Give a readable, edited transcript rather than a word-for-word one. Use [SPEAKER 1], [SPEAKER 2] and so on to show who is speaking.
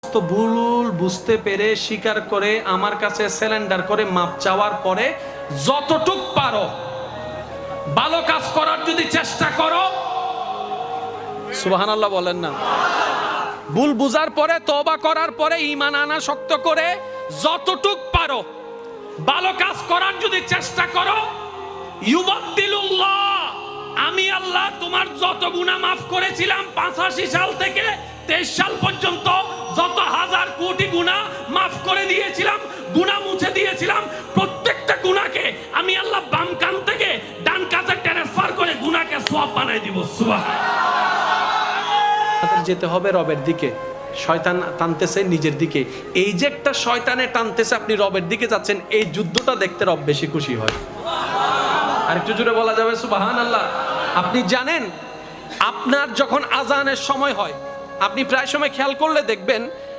[SPEAKER 1] তো ভুল বুঝতে পেরে স্বীকার করে আমার কাছে স্যালেন্ডার করে মাপ চাওয়ার পরে যতটুক পারো ভালো কাজ করার যদি চেষ্টা করো, সুবহানাল্লাহ বলেন না, ভুল বুঝার পরে তওবা করার পরে ঈমান আনা শক্ত করে যতটুক পারো ভালো কাজ করার যদি চেষ্টা করো, ইউবাদদিলুল্লাহ, আমি আল্লাহ তোমার যত গুনাহ মাফ করেছিলাম 85 সাল থেকে 23 সাল পর্যন্ত যত হাজার কোটি গুনাহ মাফ করে দিয়েছিলাম, গুনাহ মুছে দিয়েছিলাম, প্রত্যেকটা গুনাহকে আমি আল্লাহ বাম কান থেকে ডান কানে ট্রান্সফার করে গুনাহকে সওয়াব বানাই দিব। সুবহানাল্লাহ। যেতে হবে রবের দিকে, শয়তান টানতেছে নিজের দিকে। এই যে একটা শয়তানে টানতেছে, আপনি রবের দিকে যাচ্ছেন, এই যুদ্ধটা দেখতে রব বেশি খুশি হয়। আর একটু জোরে বলা যাবে সুবহানাল্লাহ। আপনি জানেন, আপনার যখন আজানের সময় হয়, আপনি প্রায় সময় খেয়াল করলে দেখবেন